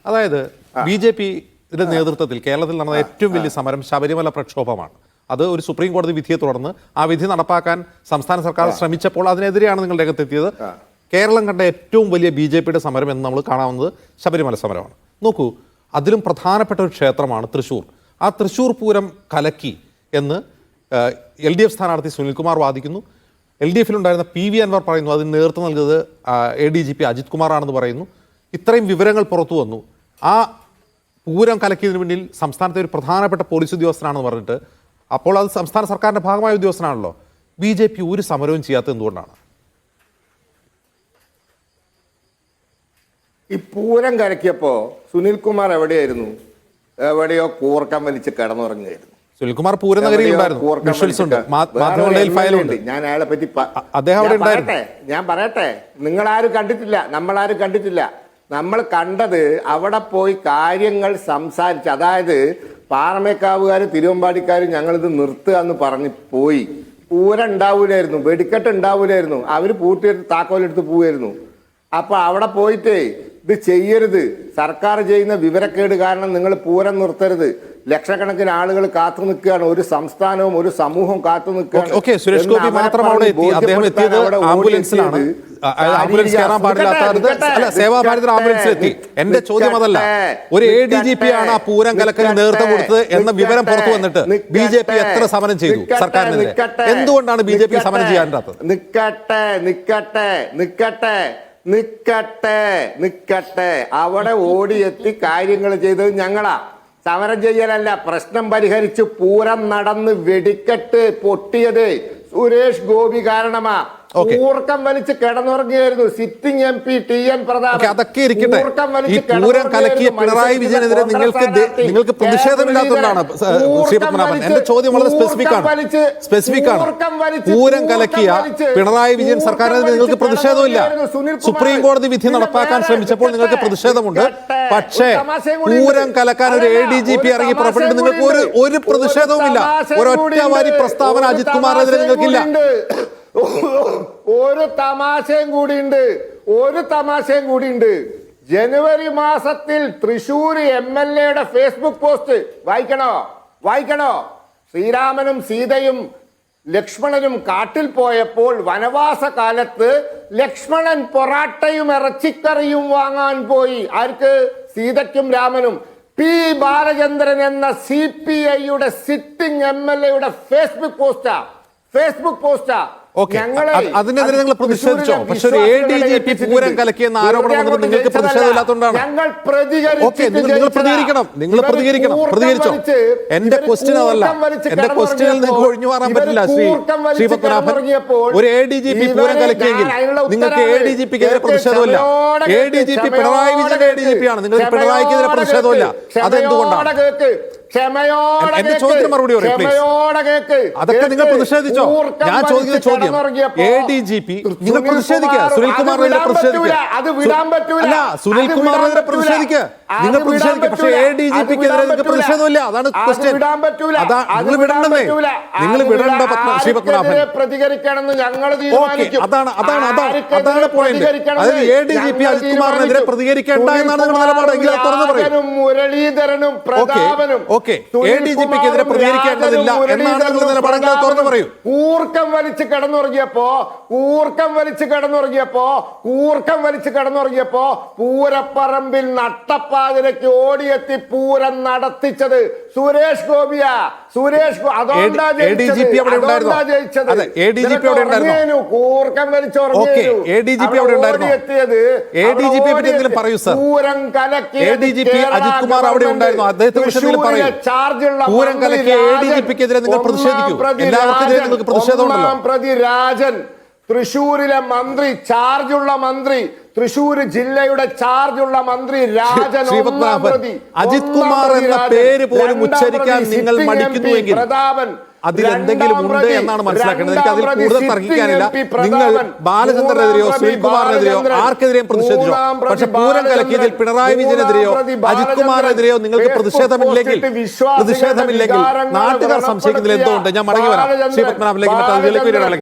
അതായത് ബി.ജെ.പിയുടെ നേതൃത്വത്തിൽ കേരളത്തിൽ നടന്ന ഏറ്റവും വലിയ സമരം ശബരിമല പ്രക്ഷോഭമാണ്. അത് ഒരു സുപ്രീം കോടതി വിധിയെ തുടർന്ന് ആ വിധി നടപ്പാക്കാൻ സംസ്ഥാന സർക്കാർ ശ്രമിച്ചപ്പോൾ അതിനെതിരെയാണ് നിങ്ങൾ രംഗത്തെത്തിയത്. കേരളം കണ്ട ഏറ്റവും വലിയ ബി.ജെ.പിയുടെ സമരം എന്ന് നമ്മൾ കാണാവുന്നത് ശബരിമല സമരമാണ്. നോക്കൂ, അതിലും പ്രധാനപ്പെട്ട ഒരു ക്ഷേത്രമാണ് തൃശ്ശൂർ. ആ തൃശ്ശൂർ പൂരം കലക്കി എന്ന് LDF സ്ഥാനാർത്ഥി സുനിൽകുമാർ വാദിക്കുന്നു. LDFിലുണ്ടായിരുന്ന PV അൻവർ പറയുന്നു അതിന് നേതൃത്വം നൽകുന്നത് ADGP അജിത് കുമാർ ആണെന്ന് പറയുന്നു. ഇത്രയും വിവരങ്ങൾ പുറത്തു വന്നു. ആ പൂരം കലക്കിയതിന് പിന്നിൽ സംസ്ഥാനത്തെ ഒരു പ്രധാനപ്പെട്ട പോലീസ് ഉദ്യോഗസ്ഥനാണെന്ന് പറഞ്ഞിട്ട്, അപ്പോൾ അത് സംസ്ഥാന സർക്കാരിൻ്റെ ഭാഗമായ ഉദ്യോഗസ്ഥനാണല്ലോ. ബി.ജെ.പി ഒരു സമരവും ചെയ്യാത്തത് എന്തുകൊണ്ടാണ്? ഈ പൂരം കലക്കിയപ്പോൾ സുനിൽകുമാർ എവിടെയായിരുന്നു? എവിടെയോ കൂർക്കം വലിച്ച് കിടന്നുറങ്ങുകയായിരുന്നു. സുനിൽകുമാർ പൂരനഗരിയിലുണ്ടായിരുന്നു. ഞാൻ അയാളെ പറ്റി ഞാൻ പറയട്ടെ, നിങ്ങളാരും കണ്ടിട്ടില്ല, നമ്മളാരും കണ്ടിട്ടില്ല. നമ്മൾ കണ്ടത് അവിടെ പോയി കാര്യങ്ങൾ സംസാരിച്ച്, അതായത് പാറമേക്കാവുകാരും തിരുവമ്പാടിക്കാരും ഞങ്ങളിത് നിർത്തുക എന്ന് പറഞ്ഞ് പോയി. പൂരം ഉണ്ടാവൂലായിരുന്നു, വെടിക്കെട്ട് ഉണ്ടാവൂലായിരുന്നു. അവര് പൂട്ടിയെടുത്ത് താക്കോലെടുത്ത് പോവായിരുന്നു. അപ്പൊ അവിടെ പോയിട്ടേ ഇത് ചെയ്യരുത്, സർക്കാർ ചെയ്യുന്ന വിവരക്കേട് കാരണം നിങ്ങൾ പൂരം നിർത്തരുത്, ലക്ഷക്കണക്കിന് ആളുകൾ കാത്തു നിൽക്കുകയാണ്, ഒരു സംസ്ഥാനവും ഒരു സമൂഹവും കാത്തു നിൽക്കുകയാണ്. സുരേഷ് ഗോപി മാത്രം അവിടെ എത്തി. അദ്ദേഹം എത്തിയത് ആംബുലൻസിലാണ്. ആംബുലൻസ് കയറാൻ പാടില്ലാത്ത സേവാഭാരതി ആംബുലൻസിലെത്തി. എന്റെ ചോദ്യം അതല്ല, ഒരു ADGP ആണ് ആ പൂരം കലക്കലിന് നേതൃത്വം കൊടുത്തത് എന്ന വിവരം പുറത്തു വന്നിട്ട് ബി.ജെ.പി എത്ര സമരം ചെയ്തു സർക്കാരിനെതിരെ? എന്തുകൊണ്ടാണ് ബി.ജെ.പി സമരം ചെയ്യാനാകാത്തത്? നിക്കട്ടെ അവിടെ ഓടിയെത്തി കാര്യങ്ങൾ ചെയ്തത് ഞങ്ങളാ, സമരം ചെയ്യലല്ല. പ്രശ്നം പരിഹരിച്ച് പൂരം നടന്ന് വെടിക്കെട്ട് പൊട്ടിയത് സുരേഷ് ഗോപി കാരണമാ. ഊർക്കം വലിച്ച് കിടന്നുറങ്ങിയായിരുന്നു സിറ്റിംഗ് MP TN പ്രതാപൻ. അതൊക്കെ ഇരിക്കട്ടെ, ഈ പൂരം കലക്കിയ പിണറായി വിജയനെതിരെ നിങ്ങൾക്ക് പ്രതിഷേധമില്ലാത്തതുകൊണ്ടാണ് ശ്രീ പത്മനാഭൻ. എന്റെ ചോദ്യം വളരെ സ്പെസിഫിക് ആണ്. പൂരം കലക്കിയ പിണറായി വിജയൻ സർക്കാരിനെതിരെ നിങ്ങൾക്ക് പ്രതിഷേധമില്ല. സുപ്രീം കോടതി വിധി നടപ്പാക്കാൻ ശ്രമിച്ചപ്പോൾ നിങ്ങൾക്ക് പ്രതിഷേധമുണ്ട്. പക്ഷേ പൂരം കലക്കാൻ ഒരു ADGP ഇറങ്ങി പുറപ്പെട്ടിട്ട് നിങ്ങൾക്ക് ഒരു പ്രതിഷേധവുമില്ല. ഒരൊറ്റ വാരി പ്രസ്താവന അജിത് കുമാറിനെതിരെ നിങ്ങൾക്കില്ല. ഒരു തമാശയും കൂടിയുണ്ട്. ജനുവരി മാസത്തിൽ തൃശ്ശൂർ MLA ഫേസ്ബുക്ക് പോസ്റ്റ് വായിക്കണോ? ശ്രീരാമനും സീതയും ലക്ഷ്മണനും കാട്ടിൽ പോയപ്പോൾ വനവാസ കാലത്ത് ലക്ഷ്മണൻ പൊറാട്ടയും ഇറച്ചിക്കറിയും വാങ്ങാൻ പോയി. ആർക്ക്? സീതയ്ക്കും രാമനും. P. ബാലചന്ദ്രൻ എന്ന CPI സിറ്റിംഗ് MLA ഫേസ്ബുക്ക് പോസ്റ്റാ. അതിനെതിരെ നിങ്ങൾ പ്രതിഷേധിച്ചോ? പക്ഷെ ഒരു ADGP പൂരം കലക്കിയെന്ന ആരോപണം വന്നത് നിങ്ങൾക്ക് പ്രതിഷേധമില്ലാത്തതുകൊണ്ടാണ്. നിങ്ങൾ പ്രതികരിച്ചോ? എന്റെ ക്വസ്റ്റ്യൻ അതല്ല. എന്റെ ക്വസ്റ്റ്യനിൽ നിങ്ങൾക്ക് ഒഴിഞ്ഞു മാറാൻ പറ്റില്ല. ശ്രീ പത്മനാഭൻ, ഒരു ADGP പൂരം കലക്കിയെങ്കിൽ നിങ്ങൾക്ക് ADGPക്കെതിരെ പ്രതിഷേധമില്ല. ADGP പിണറായി വിജയൻ ADGP ആണ്, നിങ്ങൾക്ക് പിണറായിക്കെതിരെ പ്രതിഷേധമില്ല. അതെന്തുകൊണ്ടാണ്? എന്റെ ചോദ്യത്തിന് മറുപടി പറയും. അതൊക്കെ നിങ്ങൾ പ്രതിഷേധിച്ചോ? ഞാൻ ചോദിക്കുന്ന ചോദ്യം, ADGP നിങ്ങൾ പ്രതിഷേധിക്കുക, സുനിൽകുമാറിനെതിരെ പ്രതിഷേധിക്കുക. അല്ല, സുനിൽകുമാറിനെതിരെ പ്രതിഷേധിക്കുക, നിങ്ങൾ പ്രതിഷേധിക്കുക. പക്ഷേ ADGPക്കെതിരെ നിങ്ങൾക്ക് പ്രതിഷേധമില്ല. അതാണ് ക്വസ്റ്റ്യൻ. നിങ്ങൾ വിടണ്ടേ? നിങ്ങൾ വിടണ്ട ശ്രീ പത്മനാഭൻ. അതാണ് പോയിന്റ്. അതായത് ADGP അജിത് കുമാറിനെതിരെ പ്രതികരിക്കേണ്ട എന്നാണ് നിങ്ങൾ നിലപാട്. എങ്കിൽ തുറന്നു പറയും. മുരളീധരനും പ്രതാപനും ADGPക്കെതിരെ പ്രതികരിക്കേണ്ടതില്ല എന്നാണ് നിങ്ങൾ നിലപാടെങ്കിൽ തുറന്നു പറയൂ. കൂർക്കം വലിച്ച് കിടന്നുറങ്ങിയപ്പോ പൂരപ്പറമ്പിൽ നട്ടപ്പാതിരയ്ക്ക് ഓടിയെത്തി പൂരം നടത്തിച്ചത് സുരേഷ് ഗോപിയാ. കൂർക്കം വലിച്ചോടിയെത്തിയത് പൂരം കലക്കി അജിത് കുമാർ അവിടെ ഉണ്ടായിരുന്നു. പൂരം കലക്കിയ ADGPക്കെതിരെ നിങ്ങൾ പ്രതിഷേധിക്കൂ. എല്ലാവർക്കെതിരെ നിങ്ങൾക്ക് പ്രതിഷേധമുണ്ടല്ലോ. പ്രതി രാജൻ, തൃശ്ശൂരിലെ മന്ത്രി, ചാർജുള്ള മന്ത്രി, തൃശ്ശൂർ ജില്ലയുടെ ചാർജുള്ള മന്ത്രി രാജൻ, അജിത് കുമാർ എന്ന പേര് പോലും ഉച്ചരിക്കാൻ നിങ്ങൾ മടിക്കുന്നുവെങ്കിൽ അതിലെന്തെങ്കിലും ഉണ്ട് എന്നാണ് മനസ്സിലാക്കേണ്ടത്. എനിക്ക് അതിൽ കൂടുതൽ തർക്കിക്കാനില്ല. നിങ്ങൾ ബാലചന്ദ്രനെതിരെയോ സുനിൽകുമാറിനെതിരെയോ ആർക്കെതിരെയും പ്രതിഷേധിച്ചോ, പക്ഷെ പൂരം കലക്കിയതിൽ പിണറായി വിജയനെതിരെയോ അജിത് കുമാറിനെതിരെയോ നിങ്ങൾക്ക് പ്രതിഷേധമില്ലെങ്കിൽ നാട്ടുകാർ സംശയിക്കുന്നതിൽ എന്തോ ഉണ്ട്. ഞാൻ മടങ്ങി വരാം ശ്രീ പത്മനാഭനിലേക്ക്.